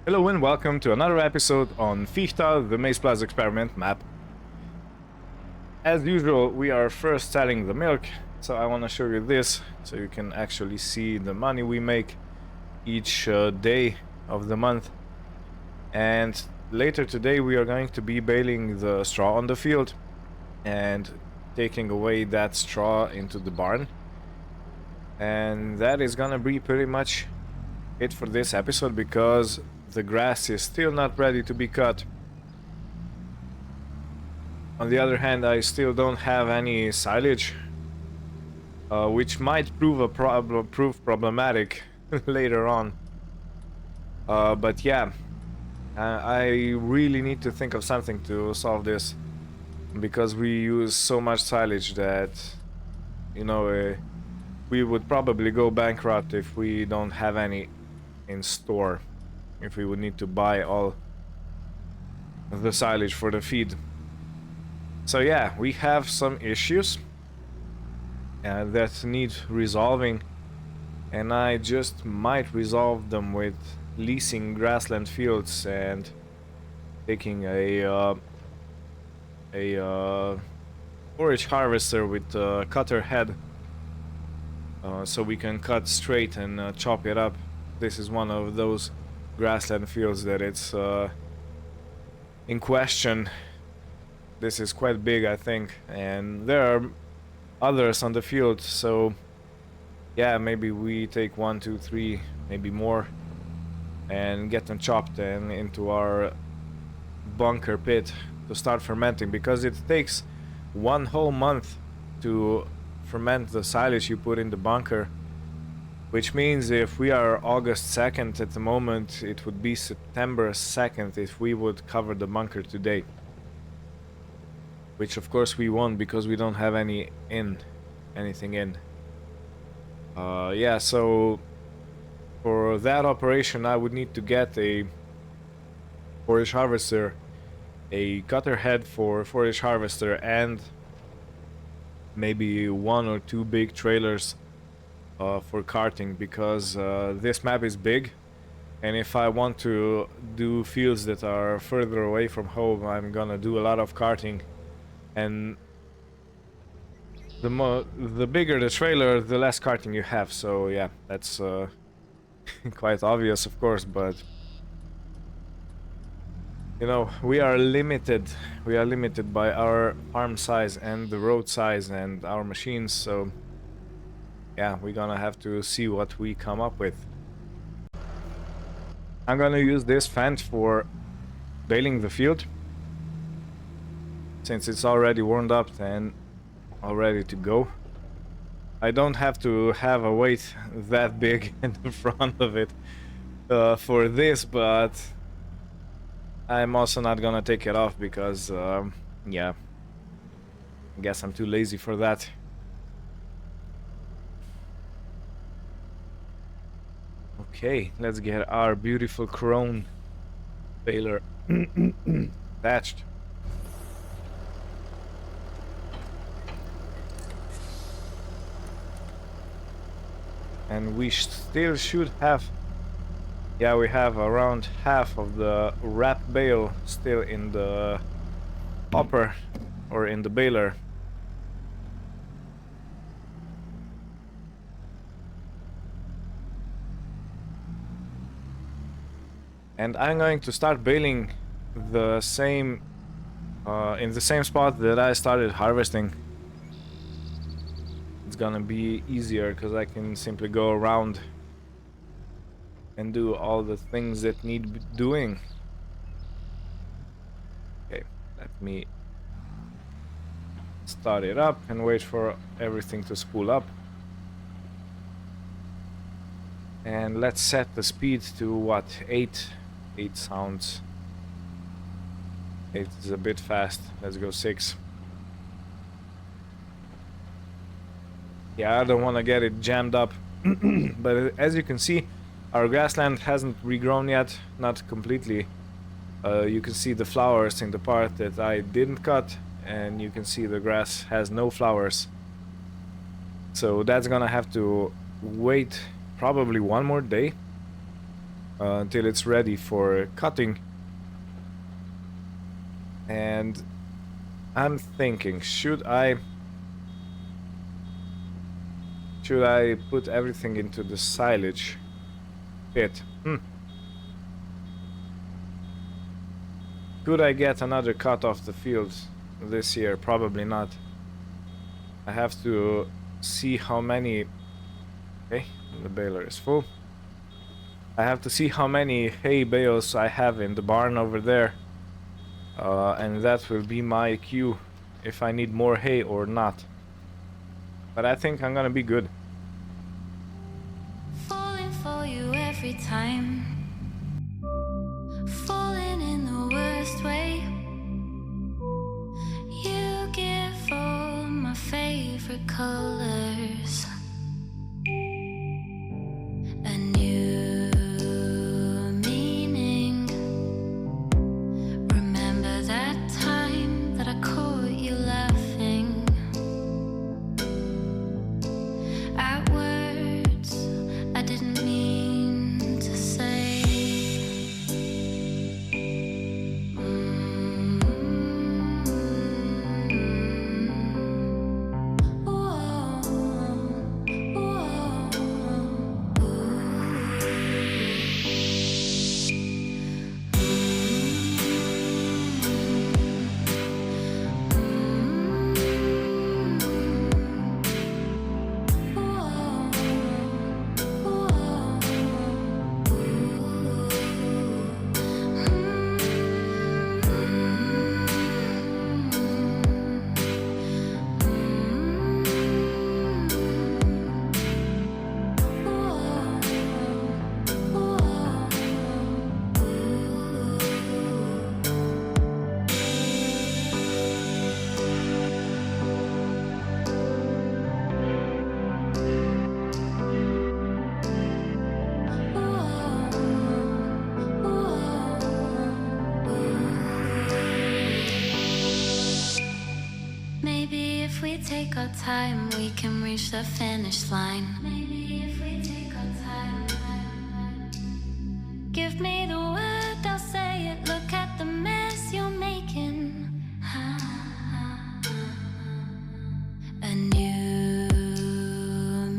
Hello and welcome to another episode on Fichthal the MaizePlus Experiment map. As usual, we are first selling the milk, so I want to show you this so you can actually see the money we make each day of the month. And later today we are going to be baling the straw on the field and taking away that straw into the barn. And that is gonna be pretty much it for this episode because the grass is still not ready to be cut. On the other hand, I still don't have any silage, which might prove problematic later on. But yeah, I really need to think of something to solve this because we use so much silage that, you know, we would probably go bankrupt if we don't have any in store. If we would need to buy all the silage for the feed. So yeah, we have some issues that need resolving, and I just might resolve them with leasing grassland fields and taking a forage harvester with a cutter head, so we can cut straight and chop it up. This is one of those grassland fields that it's in question. This is quite big, I think, and there are others on the field, so yeah, maybe we take 1, 2, 3, maybe more, and get them chopped and into our bunker pit to start fermenting, because it takes 1 whole month to ferment the silage you put in the bunker. Which means if we are August 2nd at the moment, it would be September 2nd if we would cover the bunker today. Which of course we won't because we don't have anything in. Yeah, so for that operation I would need to get a forage harvester, a cutter head for forage harvester, and maybe 1 or 2 big trailers for carting, because this map is big, and if I want to do fields that are further away from home, I'm gonna do a lot of carting, and the bigger the trailer, the less carting you have. So yeah, that's quite obvious, of course, but you know, we are limited by our farm size and the road size and our machines, so yeah, we're gonna have to see what we come up with. I'm gonna use this Fendt for baling the field, since it's already warmed up and all ready to go. I don't have to have a weight that big in the front of it for this, but I'm also not gonna take it off because, yeah, I guess I'm too lazy for that. Okay, let's get our beautiful chrome baler attached. And we still should have, yeah, we have around half of the wrap bale still in the hopper or in the baler. And I'm going to start baling the same in the same spot that I started harvesting. It's gonna be easier because I can simply go around and do all the things that need doing. Okay, let me start it up and wait for everything to spool up. And let's set the speed to what, 8 sounds. 8 is a bit fast. Let's go 6. Yeah, I don't want to get it jammed up. But as you can see, our grassland hasn't regrown yet, not completely. You can see the flowers in the part that I didn't cut, and you can see the grass has no flowers. So that's gonna have to wait probably 1 more day until it's ready for cutting. And I'm thinking, should I put everything into the silage pit? Could I get another cut off the field this year? Probably not. I have to see how many... Okay, the baler is full. I have to see how many hay bales I have in the barn over there. And that will be my cue if I need more hay or not. But I think I'm gonna be good. Falling for you every time. Falling in the worst way. You give all my favorite colors. A new meaning. Remember that time that I caught you laughing at words I didn't mean to say. Maybe if we take our time, we can reach the finish line. Maybe if we take our time. Give me the word, I'll say it. Look at the mess you're making. A new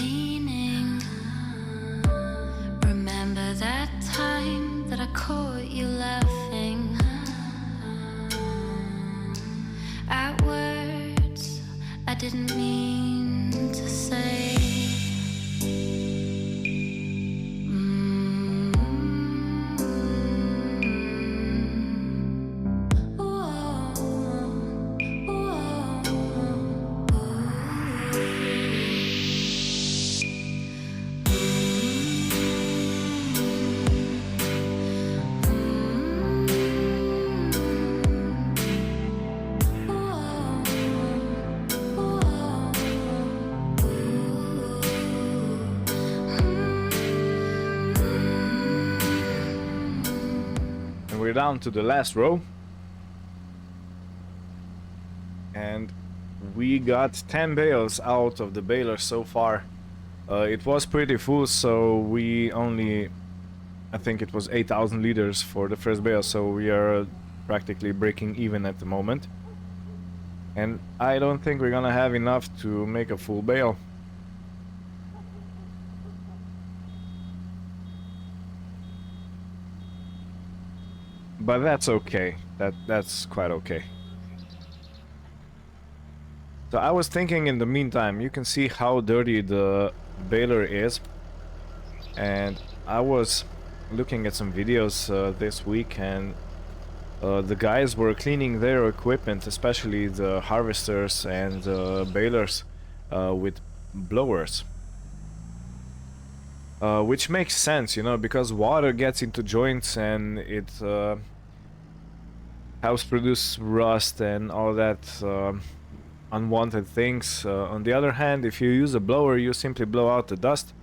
meaning. Remember that time that I caught you laughing at words I didn't mean to say. We're down to the last row, and we got 10 bales out of the baler so far. It was pretty full, so we only, I think it was 8,000 liters for the first bale, so we are practically breaking even at the moment. And I don't think we're gonna have enough to make a full bale. But that's okay. That's quite okay. So I was thinking, in the meantime, you can see how dirty the baler is. And I was looking at some videos this week, and the guys were cleaning their equipment, especially the harvesters and the balers, with blowers. Which makes sense, you know, because water gets into joints and it helps produce rust and all that unwanted things. On the other hand, if you use a blower, you simply blow out the dust,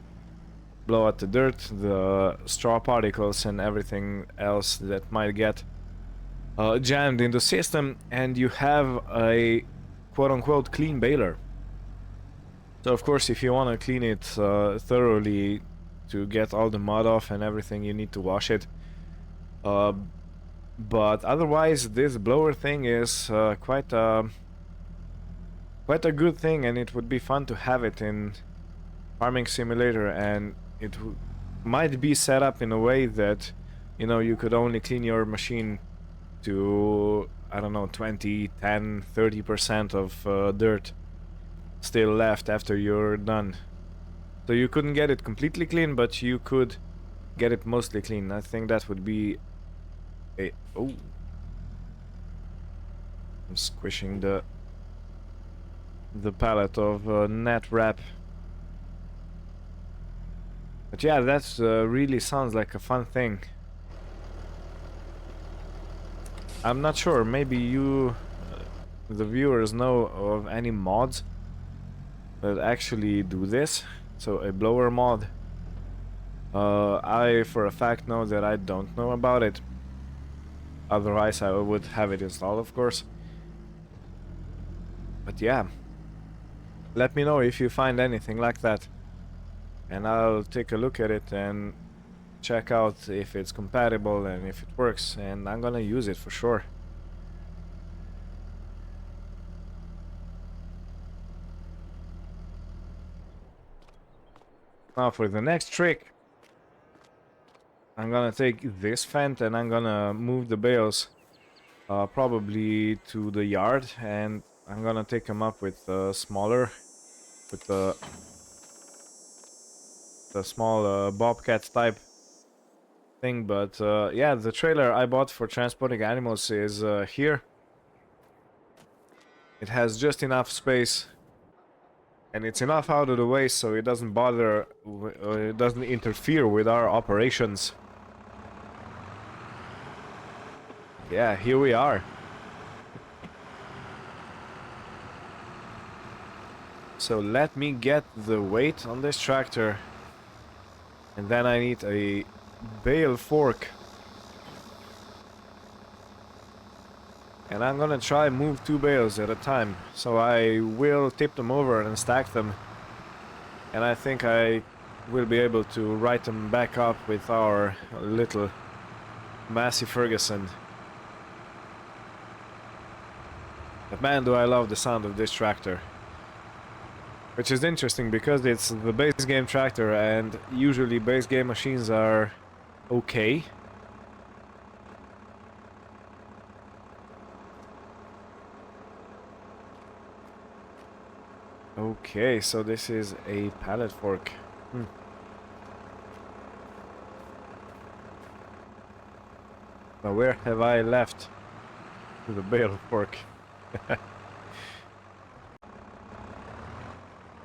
blow out the dirt, the straw particles and everything else that might get jammed in the system, and you have a quote-unquote clean baler. So of course, if you want to clean it thoroughly to get all the mud off and everything. You need to wash it. But otherwise, this blower thing is quite a good thing, and it would be fun to have it in Farming Simulator, and it might be set up in a way that, you know, you could only clean your machine to, I don't know, 20, 10, 30% of dirt still left after you're done. So you couldn't get it completely clean, but you could get it mostly clean. I think that would be a... Oh. I'm squishing the pallet of net wrap. But yeah, that really sounds like a fun thing. I'm not sure, maybe you, the viewers, know of any mods that actually do this. So a blower mod. I for a fact know that I don't know about it. Otherwise I would have it installed, of course. But yeah, let me know if you find anything like that, and I'll take a look at it and check out if it's compatible and if it works, and I'm gonna use it for sure. Now for the next trick, I'm gonna take this Fendt and I'm gonna move the bales probably to the yard, and I'm gonna take them up with smaller, with the small bobcat type thing. But yeah, the trailer I bought for transporting animals is here. It has just enough space, and it's enough out of the way so it doesn't bother, it doesn't interfere with our operations. Yeah, here we are. So let me get the weight on this tractor, and then I need a bale fork. And I'm gonna try move 2 bales at a time. So I will tip them over and stack them. And I think I will be able to write them back up with our little Massey Ferguson. But man, do I love the sound of this tractor. Which is interesting because it's the base game tractor, and usually base game machines are okay. Okay, so this is a pallet fork. Now where have I left the bale fork?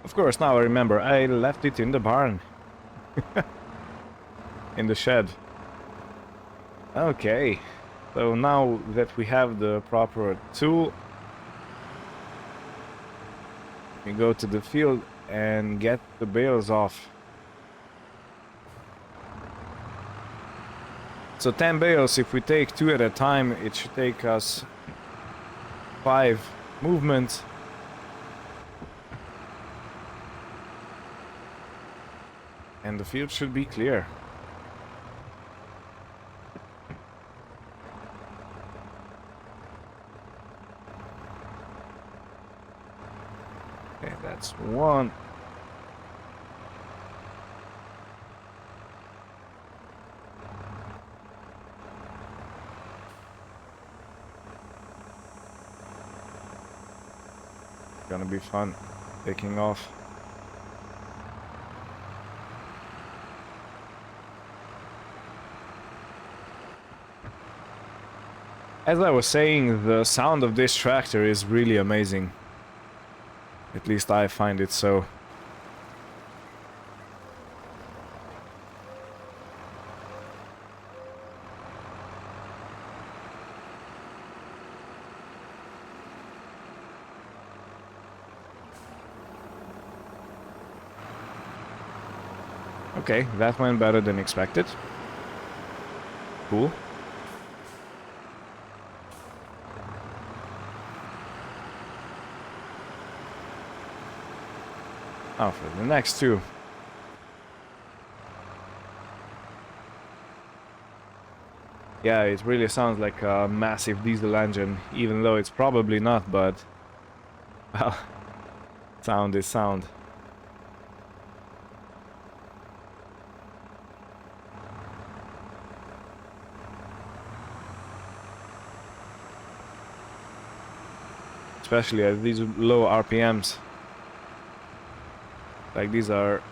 Of course, now I remember, I left it in the barn. In the shed. Okay, so now that we have the proper tool, we go to the field and get the bales off. So 10 bales, if we take 2 at a time, it should take us 5 movements. And the field should be clear. Okay, that's 1. Gonna be fun taking off. As I was saying, the sound of this tractor is really amazing. At least I find it so. Okay, that went better than expected. Cool. Now for the next 2. Yeah, it really sounds like a massive diesel engine, even though it's probably not, but well, sound is sound. Especially at these low RPMs. Like these are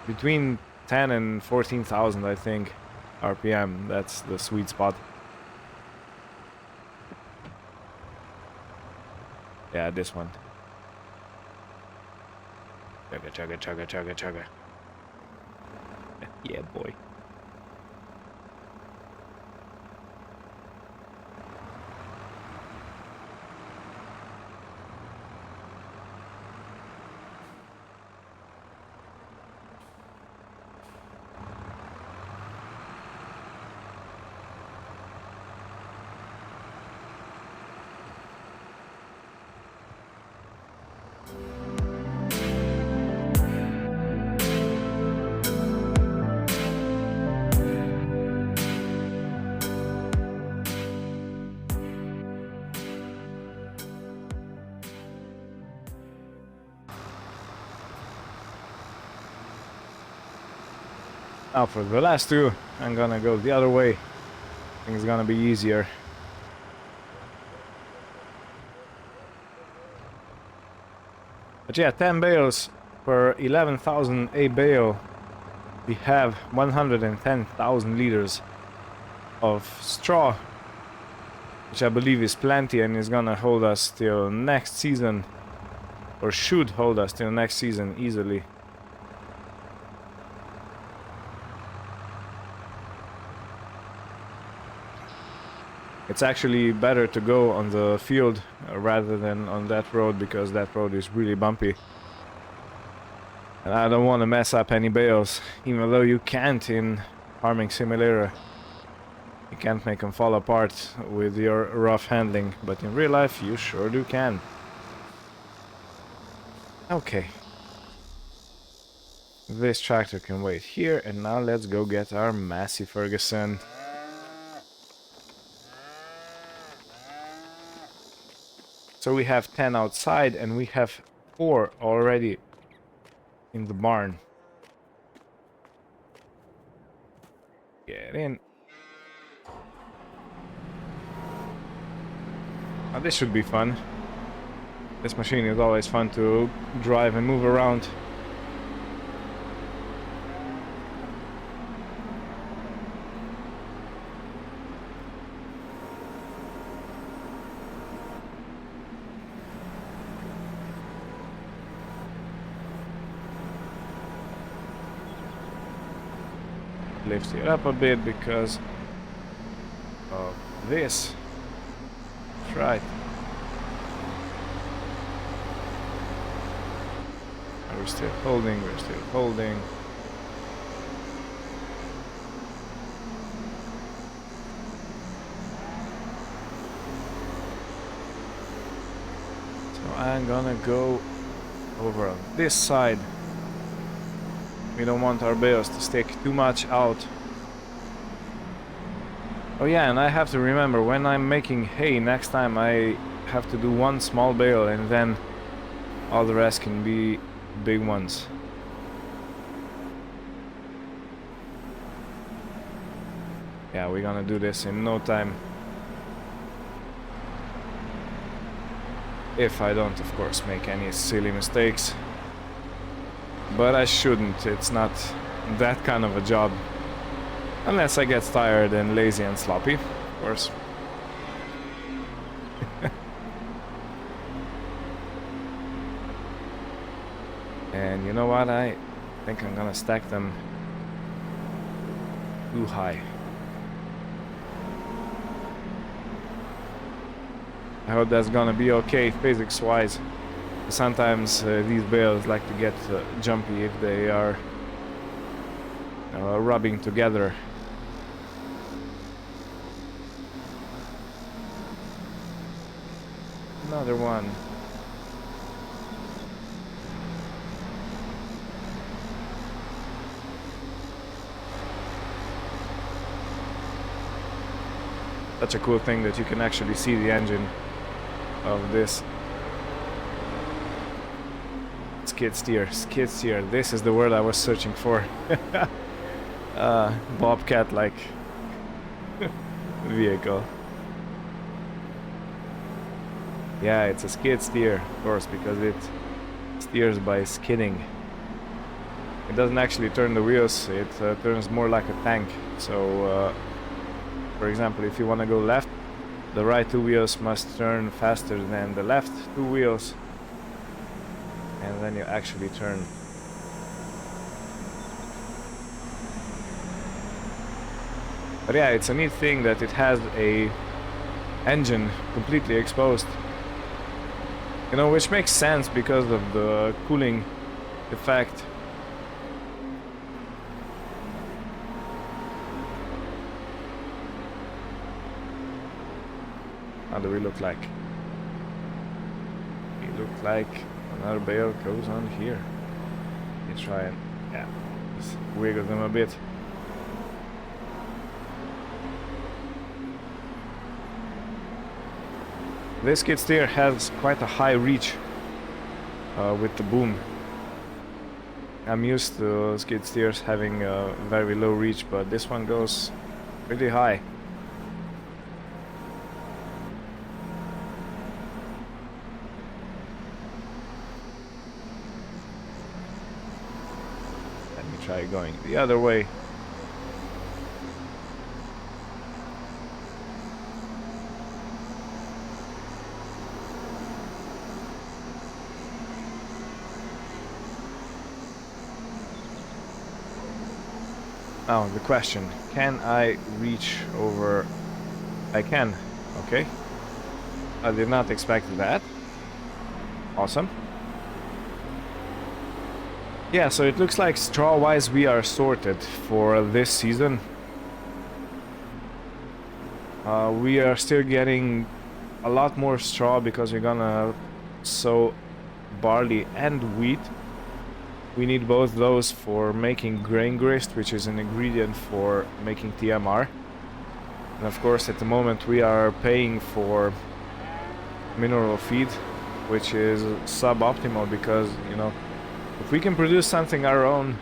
between 10 and 14,000, I think, RPM. That's the sweet spot. Yeah, this one. Chugga, chugga, chugga, chugga, chugga. Yeah, boy. Now for the last two, I'm gonna go the other way. I think it's gonna be easier. But yeah, 10 bales per 11,000 a bale. We have 110,000 liters of straw, which I believe is plenty and is gonna hold us till next season, or should hold us till next season easily. It's actually better to go on the field rather than on that road, because that road is really bumpy. And I don't want to mess up any bales, even though you can't in Farming Simulator. You can't make them fall apart with your rough handling, but in real life you sure do can. Okay. This tractor can wait here, and now let's go get our Massey Ferguson. So we have 10 outside and we have 4 already in the barn. Get in. Now this should be fun. This machine is always fun to drive and move around. Lifts it up a bit because of this. That's right. We're still holding, we're still holding. So I'm gonna go over on this side. We don't want our bales to stick too much out. Oh yeah, and I have to remember, when I'm making hay next time, I have to do one small bale and then all the rest can be big ones. Yeah, we're gonna do this in no time. If I don't, of course, make any silly mistakes. But I shouldn't, it's not that kind of a job. Unless I get tired and lazy and sloppy, of course. And you know what, I think I'm gonna stack them too high. I hope that's gonna be okay physics-wise. Sometimes these bales like to get jumpy if they are rubbing together. Another one. such a cool thing that you can actually see the engine of this skid steer. Skid steer, this is the word I was searching for. Bobcat like vehicle. Yeah, it's a skid steer, of course, because it steers by skidding. It doesn't actually turn the wheels, it turns more like a tank. So for example, if you want to go left, the right two wheels must turn faster than the left two wheels, and then you actually turn. But yeah, it's a neat thing that it has a engine completely exposed, you know, which makes sense because of the cooling effect. How do we look like? We look like another bale goes on here. Let's try and, yeah, just wiggle them a bit. This skid steer has quite a high reach with the boom. I'm used to skid steers having a very low reach, but this one goes pretty high. Let me try going the other way. Now the question, can I reach over? I can, okay. I did not expect that. Awesome. Yeah, so it looks like straw-wise we are sorted for this season. We are still getting a lot more straw because we're gonna sow barley and wheat. We need both those for making grain grist, which is an ingredient for making TMR. And of course, at the moment we are paying for mineral feed, which is suboptimal because, you know, if we can produce something our own,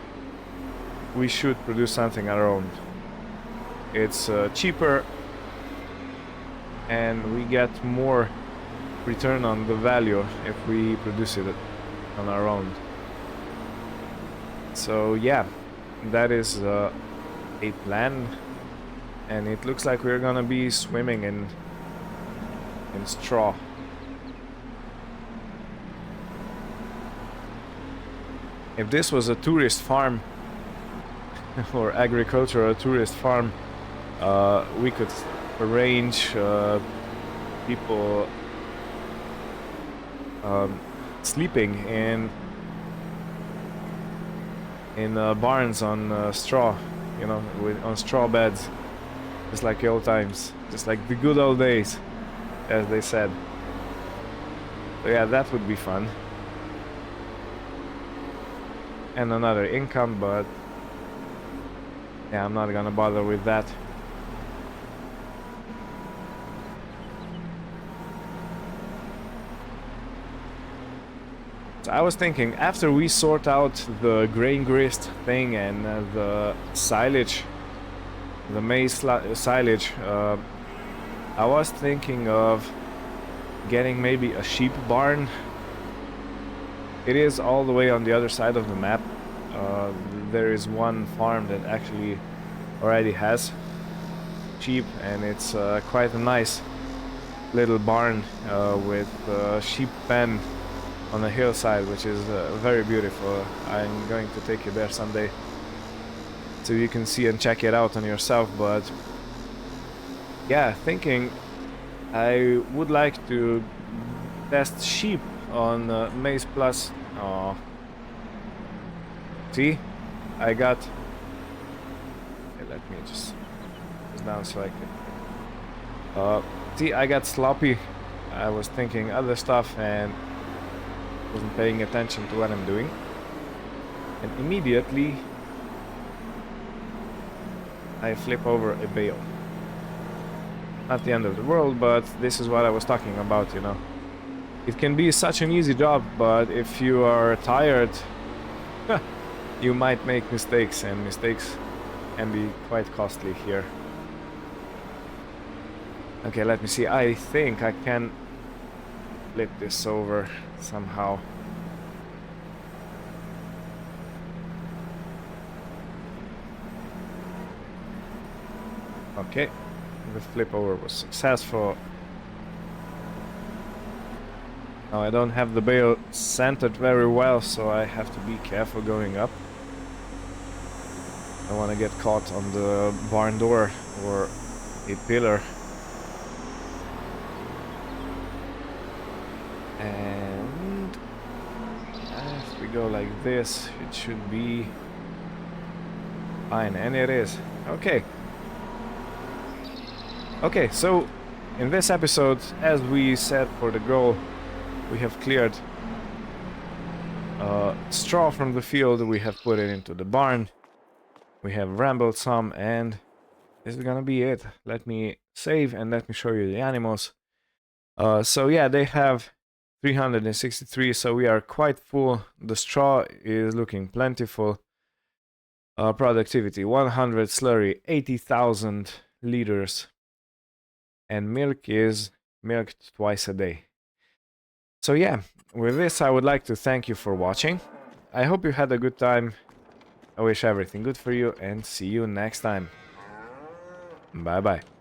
we should produce something our own. It's cheaper and we get more return on the value if we produce it on our own. So yeah, that is a plan, and it looks like we're gonna be swimming in straw. If this was a tourist farm or agricultural tourist farm, we could arrange people sleeping in barns on straw, you know, on straw beds, just like the old times, just like the good old days, as they said. So yeah, that would be fun. And another income, but yeah, I'm not gonna bother with that. I was thinking, after we sort out the grain grist thing and the silage, the maize silage, I was thinking of getting maybe a sheep barn. It is all the way on the other side of the map. There is one farm that actually already has sheep, and it's quite a nice little barn with a sheep pen on a hillside, which is very beautiful. I'm going to take you there someday so you can see and check it out on yourself. But yeah, thinking I would like to test sheep on MaizePlus. Oh, see, I got. Okay, let me just down so I can. See, I got sloppy. I was thinking other stuff and wasn't paying attention to what I'm doing, and immediately I flip over a bale. not the end of the world, but this is what I was talking about, you know. It can be such an easy job, but if you are tired, you might make mistakes, and mistakes can be quite costly here. Okay, let me see. I think I can flip this over somehow. Okay, the flip over was successful. Now I don't have the bale centered very well, so I have to be careful going up. I don't want to get caught on the barn door or a pillar. And if we go like this, it should be fine, and it is. Okay. Okay, so in this episode, as we said for the goal, we have cleared straw from the field, we have put it into the barn, we have rambled some, and this is gonna be it. Let me save and let me show you the animals. So yeah, they have 363, so we are quite full. The straw is looking plentiful. Productivity 100, slurry 80,000 liters, and milk is milked twice a day. So yeah, with this I would like to thank you for watching. I hope you had a good time. I wish everything good for you, and see you next time. Bye bye.